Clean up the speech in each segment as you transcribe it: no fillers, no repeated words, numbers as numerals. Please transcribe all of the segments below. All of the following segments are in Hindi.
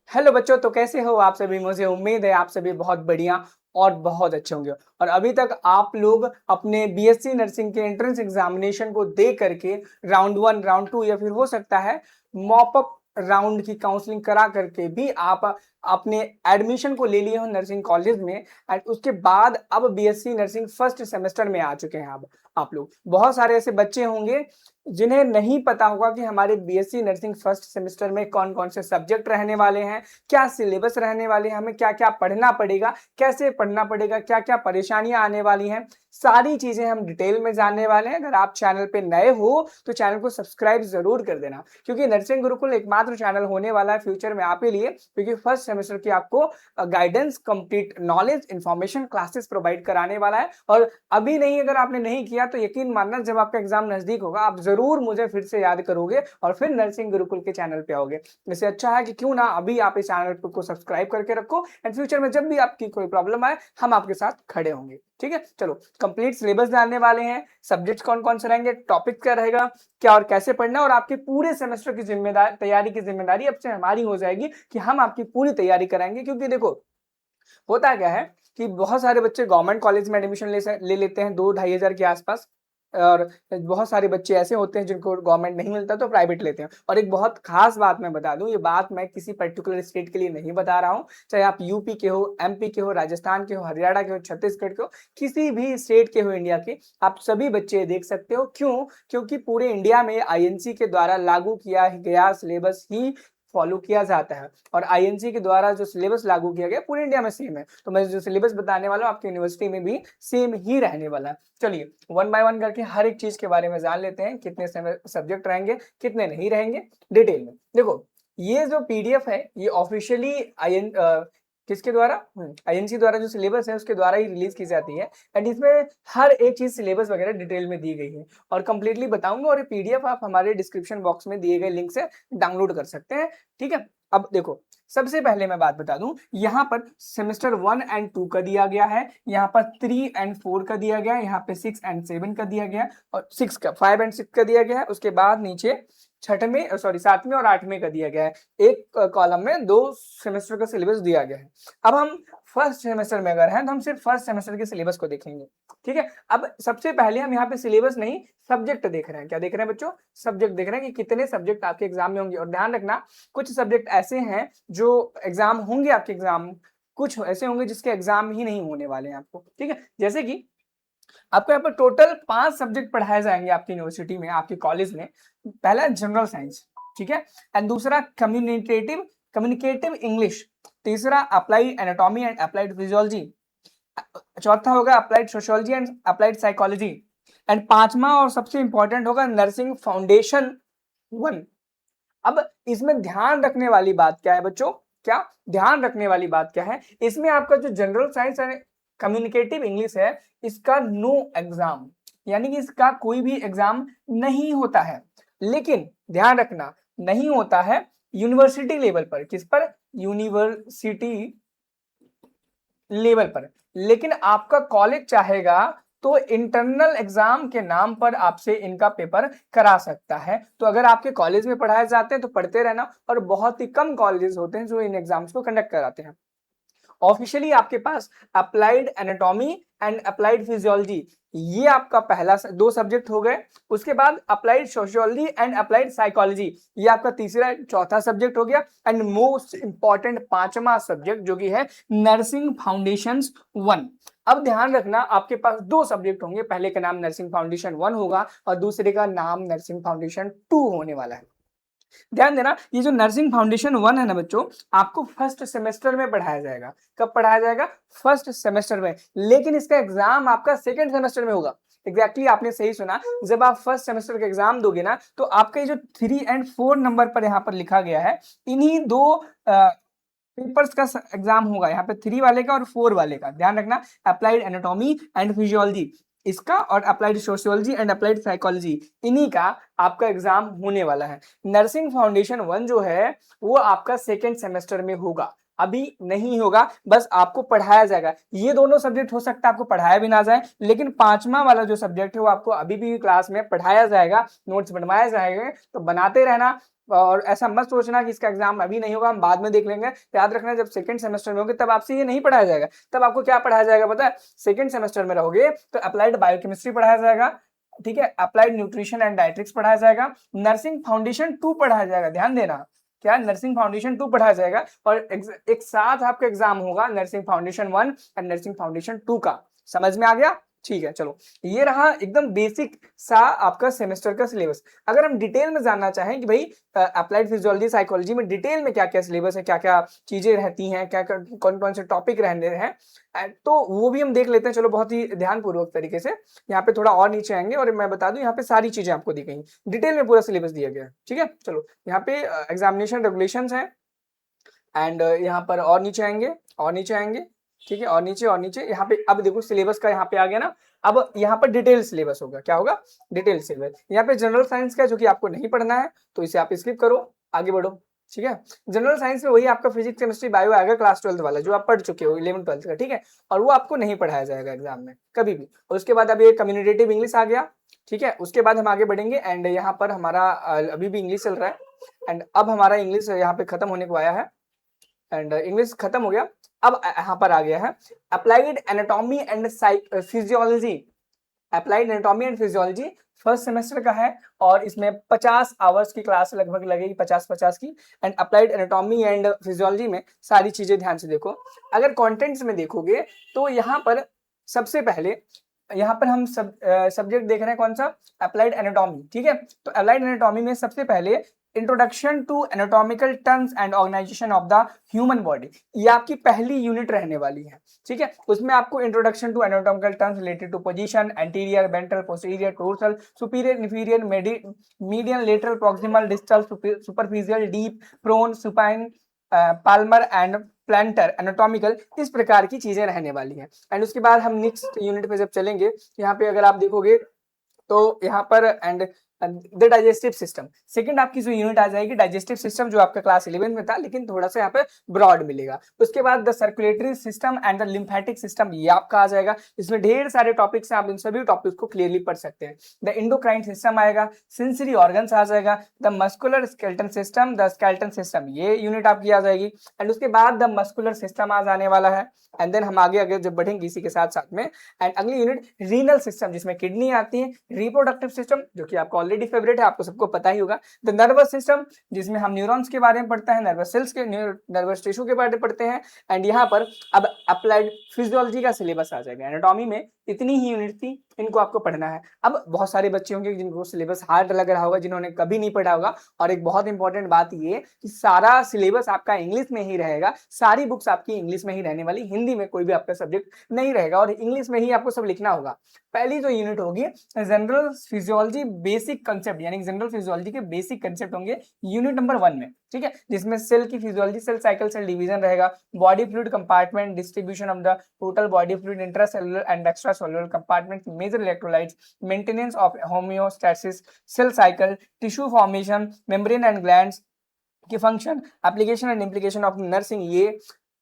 हेलो बच्चों, तो कैसे हो आप सभी। मुझे उम्मीद है आप सभी बहुत बढ़िया और बहुत अच्छे होंगे। और अभी तक आप लोग अपने बीएससी नर्सिंग के एंट्रेंस एग्जामिनेशन को दे करके राउंड 1 राउंड 2 या फिर हो सकता है मॉप अप राउंड की काउंसलिंग करा करके भी आप अपने एडमिशन को ले लिए हो नर्सिंग कॉलेज में। एंड उसके बाद अब बीएससी नर्सिंग फर्स्ट सेमेस्टर में आ चुके हैं। अब आप लोग बहुत सारे ऐसे बच्चे होंगे जिन्हें नहीं पता होगा कि हमारे बीएससी नर्सिंग फर्स्ट सेमेस्टर में कौन कौन से सब्जेक्ट रहने वाले हैं, क्या सिलेबस रहने वाले हैं, हमें क्या क्या पढ़ना पड़ेगा, कैसे पढ़ना पड़ेगा, क्या क्या परेशानियां आने वाली हैं, सारी चीजें हम डिटेल में जानने वाले हैं। अगर आप चैनल पे नए हो तो चैनल को सब्सक्राइब जरूर कर देना, क्योंकि नर्सिंग गुरुकुल एकमात्र चैनल होने वाला है फ्यूचर में आप ही लिए, क्योंकि फर्स्ट सेमेस्टर की आपको guidance, complete knowledge, information classes provide कराने वाला है। और अभी नहीं, अगर आपने नहीं किया तो यकीन मानना जब आपका एग्जाम नजदीक होगा आप जरूर मुझे फिर से याद करोगे और फिर नर्सिंग गुरुकुल के चैनल पे आओगे। इससे अच्छा है कि क्यों ना अभी आप इस चैनल को सब्सक्राइब करके रखो, एंड फ्यूचर में जब भी आपकी कोई प्रॉब्लम आए हम आपके साथ खड़े होंगे। ठीक है, चलो कंप्लीट सिलेबस जानने वाले हैं, सब्जेक्ट्स कौन कौन से रहेंगे, टॉपिक क्या रहेगा, क्या और कैसे पढ़ना, और आपके पूरे सेमेस्टर की जिम्मेदारी, तैयारी की जिम्मेदारी अब से हमारी हो जाएगी कि हम आपकी पूरी तैयारी कराएंगे। क्योंकि देखो होता क्या है कि बहुत सारे बच्चे गवर्नमेंट कॉलेज में एडमिशन ले लेते हैं 2-2,500 के आसपास, और बहुत सारे बच्चे ऐसे होते हैं जिनको गवर्नमेंट नहीं मिलता तो प्राइवेट लेते हैं। और एक बहुत खास बात मैं बता दूं, ये बात मैं किसी पर्टिकुलर स्टेट के लिए नहीं बता रहा हूं, चाहे आप यूपी के हो, एमपी के हो, राजस्थान के हो, हरियाणा के हो, छत्तीसगढ़ के हो, किसी भी स्टेट के हो इंडिया के, आप सभी बच्चे देख सकते हो। क्यों? क्योंकि पूरे इंडिया में आईएनसी के द्वारा लागू किया गया सिलेबस ही फॉलो किया जाता है, और आईएनसी के द्वारा जो सिलेबस लागू किया गया पूरे इंडिया में सेम है। तो मैं जो सिलेबस बताने वाला हूँ आपकी यूनिवर्सिटी में भी सेम ही रहने वाला है। चलिए वन बाय वन करके हर एक चीज के बारे में जान लेते हैं, कितने सब्जेक्ट रहेंगे, कितने नहीं रहेंगे, डिटेल में। देखो ये जो पीडीएफ है ये ऑफिशियली किसके द्वारा, आईएनसी द्वारा जो सिलेबस है उसके द्वारा ही रिलीज की जाती है। एंड इसमें हर एक चीज सिलेबस वगैरह डिटेल में दी गई है और कंप्लीटली बताऊंगा, और ये पीडीएफ आप हमारे डिस्क्रिप्शन बॉक्स में दिए गए लिंक से डाउनलोड कर सकते हैं। ठीक है, अब देखो सबसे पहले मैं बात बता दूं, यहाँ पर सेमेस्टर 1 एंड 2 का दिया गया है, यहाँ पर 3 एंड 4 का दिया गया है, यहाँ पे 6 एंड 7 का दिया गया है, और 5 एंड 6 का दिया गया है। उसके बाद नीचे छठवें, सॉरी, 7वें और 8वें का दिया गया है। एक कॉलम में 2 सेमेस्टर का सिलेबस दिया गया है। अब हम फर्स्ट सेमेस्टर में अगर हैं तो हम सिर्फ फर्स्ट सेमेस्टर के सिलेबस को देखेंगे। ठीक है, अब सबसे पहले हम यहाँ पे सिलेबस नहीं सब्जेक्ट देख रहे हैं। क्या देख रहे हैं बच्चों? सब्जेक्ट देख रहे हैं कि कितने सब्जेक्ट आपके एग्जाम में होंगे। और ध्यान रखना कुछ सब्जेक्ट ऐसे हैं जो एग्जाम होंगे आपके एग्जाम, कुछ ऐसे होंगे जिसके एग्जाम ही नहीं होने वाले हैं आपको। ठीक है, जैसे कि आपको यहाँ पर टोटल 5 सब्जेक्ट पढ़ाए जाएंगे आपकी यूनिवर्सिटी में, आपके कॉलेज में। पहला जनरल साइंस, ठीक है, एंड दूसरा कम्युनिकेटिव कम्युनिकेटिव इंग्लिश, तीसरा applied anatomy and applied physiology, चौथा होगा applied sociology and applied psychology, and पांचवा और सबसे इंपॉर्टेंट होगा नर्सिंग फाउंडेशन 1। अब इसमें ध्यान रखने वाली बात क्या है बच्चों? क्या ध्यान रखने वाली बात क्या है? इसमें आपका जो general science and communicative English है इसका नो एग्जाम, यानी कि इसका कोई भी एग्जाम नहीं होता है। लेकिन ध्यान रखना, नहीं होता है यूनिवर्सिटी लेवल पर। किस पर? यूनिवर्सिटी लेवल पर। लेकिन आपका कॉलेज चाहेगा तो इंटरनल एग्जाम के नाम पर आपसे इनका पेपर करा सकता है। तो अगर आपके कॉलेज में पढ़ाए जाते हैं तो पढ़ते रहना, और बहुत ही कम कॉलेजेस होते हैं जो इन एग्जाम्स को कंडक्ट कराते हैं। ऑफिशियली आपके पास applied anatomy and applied physiology, ये आपका पहला 2 सब्जेक्ट हो गए। उसके बाद applied sociology and applied psychology, ये आपका तीसरा चौथा सब्जेक्ट हो गया। एंड मोस्ट इंपॉर्टेंट 5वां सब्जेक्ट जो कि है नर्सिंग फाउंडेशंस 1। अब ध्यान रखना आपके पास 2 सब्जेक्ट होंगे, पहले का नाम नर्सिंग फाउंडेशन 1 होगा और दूसरे का नाम नर्सिंग फाउंडेशन 2 होने वाला है। ध्यान देना, ये जो नर्सिंग फाउंडेशन 1 है ना बच्चों, आपको फर्स्ट सेमेस्टर में पढ़ाया जाएगा। कब पढ़ाया जाएगा? फर्स्ट सेमेस्टर में। लेकिन इसका एग्जाम आपका सेकेंड सेमेस्टर में होगा। एग्जैक्टली आपने सही सुना, जब आप फर्स्ट सेमेस्टर का एग्जाम दोगे ना तो आपका ये जो 3 एंड 4 नंबर पर यहाँ पर लिखा गया है, इन्हीं 2 पेपर्स का एग्जाम होगा, यहाँ पे 3 वाले का और 4 वाले का। ध्यान रखना, अप्लाइड एनाटॉमी एंड फिजियोलॉजी इसका, और applied sociology and applied psychology इन्हीं का आपका एग्जाम होने वाला है। नर्सिंग फाउंडेशन 1 जो है वो आपका सेकेंड सेमेस्टर में होगा, अभी नहीं होगा, बस आपको पढ़ाया जाएगा। ये दोनों सब्जेक्ट हो सकता है आपको पढ़ाया भी ना जाए, लेकिन 5वां वाला जो सब्जेक्ट है वो आपको अभी भी क्लास में पढ़ाया जाएगा, नोट्स बनवाए जाएंगे, तो बनाते रहना। और ऐसा मत सोचना कि इसका एग्जाम अभी नहीं होगा, हम बाद में देख लेंगे। याद रखना जब सेकंड सेमेस्टर में होगे तब आपसे ये नहीं पढ़ाया जाएगा। तब आपको क्या पढ़ाया जाएगा पता है? सेकंड सेमेस्टर में रहोगे तो अप्लाइड बायोकेमिस्ट्री पढ़ाया जाएगा, ठीक है, अप्लाइड न्यूट्रिशन एंड डाइट्रिक्स पढ़ाया जाएगा, नर्सिंग फाउंडेशन 2 पढ़ाया जाएगा। ध्यान देना, क्या नर्सिंग फाउंडेशन 2 पढ़ाया जाएगा और एक साथ आपका एग्जाम होगा nursing foundation 1 and nursing foundation 2 का। समझ में आ गया? ठीक है, चलो ये रहा एकदम बेसिक सा आपका सेमेस्टर का सिलेबस। अगर हम डिटेल में जानना चाहें कि भाई अप्लाइड फिजियोलॉजी साइकोलॉजी में डिटेल में क्या क्या सिलेबस है, क्या क्या चीजें रहती हैं, क्या क्या कौन कौन से टॉपिक रहने हैं, तो वो भी हम देख लेते हैं। चलो बहुत ही ध्यानपूर्वक तरीके से यहाँ पे थोड़ा और नीचे आएंगे और मैं बता दूं यहाँ पे सारी चीजें आपको दी गई, डिटेल में पूरा सिलेबस दिया गया है, ठीक है। चलो यहाँ पे एग्जामिनेशन रेगुलेशंस हैं एंड यहाँ पर और नीचे आएंगे, और नीचे आएंगे, ठीक है, और नीचे यहाँ पे अब देखो सिलेबस का यहाँ पे आ गया ना। अब यहाँ पर डिटेल सिलेबस होगा, क्या होगा? Detail syllabus. यहाँ पे जनरल साइंस का जो कि आपको नहीं पढ़ना है तो इसे आप स्किप करो, आगे बढ़ो, ठीक है। जनरल साइंस में वही आपका फिजिक्स केमिस्ट्री बायो आएगा क्लास 12 वाला जो आप पढ़ चुके हो 11 12 का, ठीक है, और वो आपको नहीं पढ़ाया जाएगा एग्जाम में कभी भी। और उसके बाद अब ये कम्युनिकेटिव इंग्लिश आ गया, ठीक है। उसके बाद हम आगे बढ़ेंगे एंड यहाँ पर हमारा अभी भी इंग्लिश चल रहा है एंड अब हमारा इंग्लिश यहाँ पे खत्म होने को आया है एंड इंग्लिश खत्म हो गया। अब यहाँ पर आ गया है applied anatomy and physiology. Applied anatomy and physiology first semester का है और इसमें 50 आवर्स की क्लास लगभग लगेगी, 50-50 की। And applied anatomy and physiology में सारी चीजें ध्यान से देखो। अगर कंटेंट्स में देखोगे तो यहाँ पर सबसे पहले यहाँ पर हम सब्जेक्ट देख रहे हैं कौन सा? अप्लाइड एनाटॉमी, ठीक है। तो अप्लाइड एनाटॉमी में सबसे पहले introduction to anatomical terms and organisation of the human body, ये आपकी पहली यूनिट रहने वाली है, ठीक है। उसमें आपको introduction to anatomical terms related to position, anterior, ventral, posterior, dorsal, superior, inferior, median, lateral, proximal, distal, superficial, deep, prone, supine, palmar and plantar, anatomical, इस प्रकार की चीजें रहने वाली हैं। एंड उसके बाद हम नेक्स्ट यूनिट पे जब चलेंगे, यहाँ पे अगर आप देखोगे तो यहाँ पर and the digestive system, second आपकी जो यूनिट आ जाएगी डाइजेस्टिव सिस्टम, जो आपका क्लास 11 में था लेकिन थोड़ा सा यहाँ पे ब्रॉड मिलेगा। उसके बाद the circulatory system and the lymphatic system, ये आपका आ जाएगा। इसमें ढेर सारे टॉपिक्स हैं, आप इन सभी टॉपिक्स को क्लियरली पढ़ सकते हैं। द इंडोक्राइन सिस्टम आएगा, सेंसरी ऑर्गन्स आ जाएगा, the muscular skeleton system, the skeleton system, ये यूनिट आपकी आ जाएगी। एंड उसके बाद द मस्कुलर सिस्टम आ जाने वाला है। एंड देन हम आगे जब बढ़ेंगे इसी के साथ साथ में, एंड अगली यूनिट रीनल सिस्टम, जिसमें किडनी आती है, रिप्रोडक्टिव सिस्टम जो कि आपका ऑलरेडी फेवरेट है, आपको सबको पता ही होगा, द नर्वस सिस्टम जिसमें हम न्यूरॉन्स के बारे में पढ़ते हैं, नर्वस सेल्स के, नर्वस टिश्यू के बारे में पढ़ते हैं। एंड यहाँ पर अब अप्लाइड फिजियोलॉजी का सिलेबस आ जाएगा। एनाटॉमी में इतनी ही यूनिट थी, इनको आपको पढ़ना है। अब बहुत सारे बच्चे होंगे जिनको सिलेबस हार्ड लग रहा होगा, जिन्होंने कभी नहीं पढ़ा होगा। और एक बहुत इंपॉर्टेंट बात ये कि सारा सिलेबस आपका इंग्लिश में ही रहेगा, सारी बुक्स आपकी इंग्लिश में ही रहने वाली, हिंदी में कोई भी आपका सब्जेक्ट नहीं रहेगा और इंग्लिश में ही आपको सब लिखना होगा। पहली जो यूनिट होगी जनरल फिजियोलॉजी बेसिक कंसेप्ट, यानी जनरल फिजियोलॉजी के बेसिक कंसेप्ट होंगे यूनिट नंबर 1 में, ठीक है, जिसमें सेल की physiology, cell cycle, cell division रहेगा, body fluid compartment, distribution of the total body fluid, intracellular and extracellular compartment, major electrolytes, maintenance of homeostasis, cell cycle, tissue formation, membrane and glands की function, application and implication of nursing, ये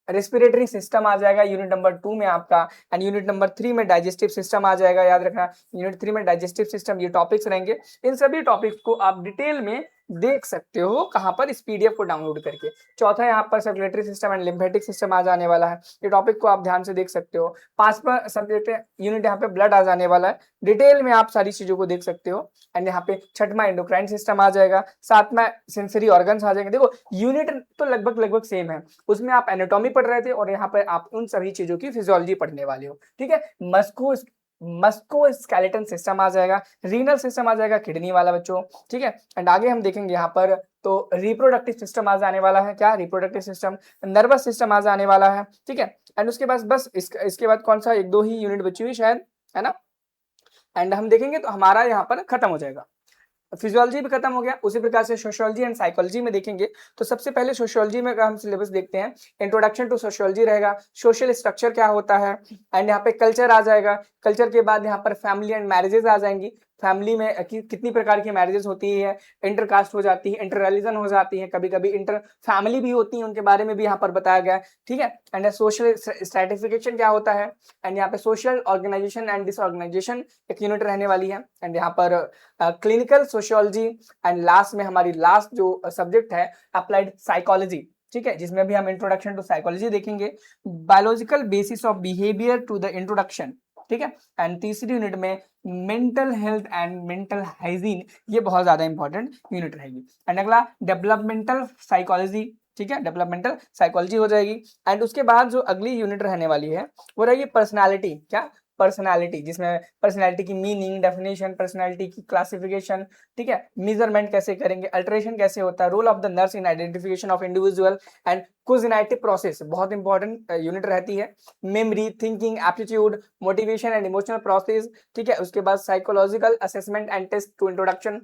रेस्पिरेटरी सिस्टम आ जाएगा यूनिट नंबर 2 में आपका। एंड यूनिट नंबर 3 में डाइजेस्टिव सिस्टम आ जाएगा, याद रखना यूनिट 3 में डाइजेस्टिव सिस्टम, ये टॉपिक्स रहेंगे। इन सभी टॉपिक्स को आप डिटेल में देख सकते हो, कहां पर? इस पीडीएफ को डाउनलोड करके। चौथा यहाँ पर circulatory system and lymphatic system आ जाने वाला है, ये टॉपिक को आप ध्यान से देख सकते हो। 5वां सब्जेक्ट यूनिट यहाँ पे ब्लड आ जाने वाला है, डिटेल में आप सारी चीजों को देख सकते हो। एंड यहाँ पे 6वां एंडोक्राइन सिस्टम आ जाएगा, 7वां सेंसरी ऑर्गन्स आ जाएंगे। देखो यूनिट तो लगभग सेम है, उसमें आप एनाटॉमी पढ़ रहे थे और यहाँ पर आप उन सभी चीजों की फिजियोलॉजी पढ़ने वाले हो, ठीक है। मस्कुलोस्केलेटन सिस्टम आ जाएगा, रीनल सिस्टम आ जाएगा, किडनी वाला बच्चों, ठीक है। एंड आगे हम देखेंगे यहाँ पर तो रिप्रोडक्टिव सिस्टम आ जाने वाला है, क्या? रिप्रोडक्टिव सिस्टम, नर्वस सिस्टम आ जाने वाला है, ठीक है। एंड उसके बाद बस इसके बाद कौन सा 1-2 ही यूनिट बची हुई शायद, है ना। एंड हम देखेंगे तो हमारा यहाँ पर खत्म हो जाएगा, फिजियोलॉजी भी खत्म हो गया। उसी प्रकार से सोशियोलॉजी एंड साइकोलॉजी में देखेंगे तो सबसे पहले सोशियोलॉजी में हम सिलेबस देखते हैं, इंट्रोडक्शन टू सोशियोलॉजी रहेगा, सोशल स्ट्रक्चर क्या होता है। एंड यहाँ पे कल्चर आ जाएगा, कल्चर के बाद यहाँ पर फैमिली एंड मैरिजेस आ जाएंगी, फैमिली में कितनी प्रकार की मैरिजेस होती है, इंटरकास्ट हो जाती है, इंटर रिलीजन हो जाती है, कभी कभी इंटर फैमिली भी होती है, उनके बारे में भी यहाँ पर बताया गया है। ठीक है, एंड सोशल स्ट्रेटिफिकेशन क्या होता है, एंड यहाँ पे सोशल ऑर्गेनाइजेशन एंड डिसऑर्गेनाइजेशन एक यूनिट रहने वाली है, एंड यहाँ पर क्लिनिकल सोशियोलॉजी, एंड लास्ट में हमारी लास्ट जो सब्जेक्ट है अप्लाइड साइकोलॉजी। ठीक है, जिसमें भी हम इंट्रोडक्शन टू साइकोलॉजी देखेंगे, biological basis of behaviour to the introduction. ठीक है, एंड तीसरी यूनिट में mental health and mental hygiene, ये बहुत ज्यादा इंपॉर्टेंट यूनिट रहेगी। एंड अगला डेवलपमेंटल साइकोलॉजी। ठीक है, डेवलपमेंटल साइकोलॉजी हो जाएगी। एंड उसके बाद जो अगली यूनिट रहने वाली है वो रहेगी पर्सनालिटी। क्या? पर्सनालिटी, जिसमें पर्सनालिटी की मीनिंग, डेफिनेशन, पर्सनालिटी की क्लासिफिकेशन, ठीक है, मेजरमेंट कैसे करेंगे, अल्टरेशन कैसे होता है, role of the nurse in identification of individual, and cognitive process बहुत इंपॉर्टेंट यूनिट रहती है। Memory, thinking, aptitude, motivation and emotional process. ठीक है, उसके बाद psychological assessment and test to introduction,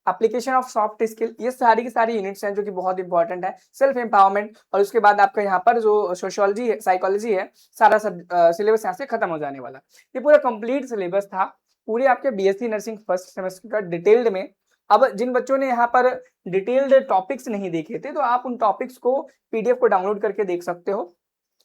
application of soft skill, ये सारी की सारी यूनिट्स हैं जो कि बहुत इंपॉर्टेंट है। सेल्फ एम्पावरमेंट, और उसके बाद आपका यहाँ पर जो सोशियोलॉजी है, साइकोलॉजी है, सारा सब सिलेबस यहाँ से खत्म हो जाने वाला। ये पूरा कंप्लीट सिलेबस था पूरे आपके बीएससी नर्सिंग फर्स्ट सेमेस्टर का डिटेल्ड में। अब जिन बच्चों ने यहाँ पर डिटेल्ड टॉपिक्स नहीं देखे थे, तो आप उन टॉपिक्स को पीडीएफ को डाउनलोड करके देख सकते हो।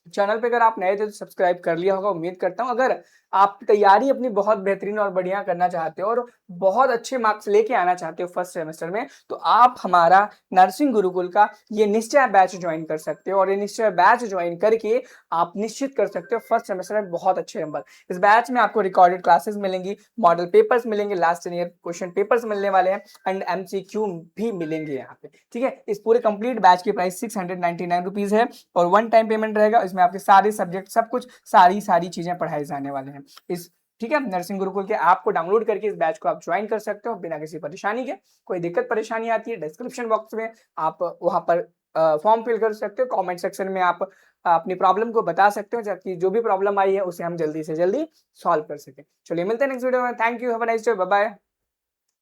चैनल पे अगर आप नए थे तो सब्सक्राइब कर लिया होगा, उम्मीद करता हूँ। अगर आप तैयारी अपनी बहुत बेहतरीन और बढ़िया करना चाहते हो और बहुत अच्छे मार्क्स लेके आना चाहते हो फर्स्ट सेमेस्टर में, तो आप हमारा नर्सिंग गुरुकुल का ये निश्चय बैच ज्वाइन कर सकते हो, और ये निश्चय बैच ज्वाइन करके आप निश्चित कर सकते हो फर्स्ट सेमेस्टर में बहुत अच्छे नंबर। इस बैच में आपको रिकॉर्डेड क्लासेस मिलेंगी, मॉडल पेपर्स मिलेंगे, लास्ट ईयर क्वेश्चन पेपर्स मिलने वाले हैं, एंड एमसीक्यू भी मिलेंगे यहाँ पे। ठीक है, इस पूरे कंप्लीट बैच की प्राइस 699 रुपीज है, और वन टाइम पेमेंट रहेगा। इसमें आपके सारे सब्जेक्ट, सब कुछ, सारी चीजें पढ़ाई जाने वाले हैं इस। ठीक है, नर्सिंग गुरुकुल के ऐप को डाउनलोड करके इस बैच को आप ज्वाइन कर सकते हो बिना किसी परेशानी के। कोई दिक्कत परेशानी आती है, डिस्क्रिप्शन बॉक्स में आप वहां पर फॉर्म फिल कर सकते हो, कमेंट सेक्शन में आप अपनी प्रॉब्लम को बता सकते हो, जबकि जो भी प्रॉब्लम आई है उसे हम जल्दी से जल्दी सॉल्व कर सके। चलिए मिलते हैं नेक्स्ट वीडियो में। Thank you, have a nice day, bye bye.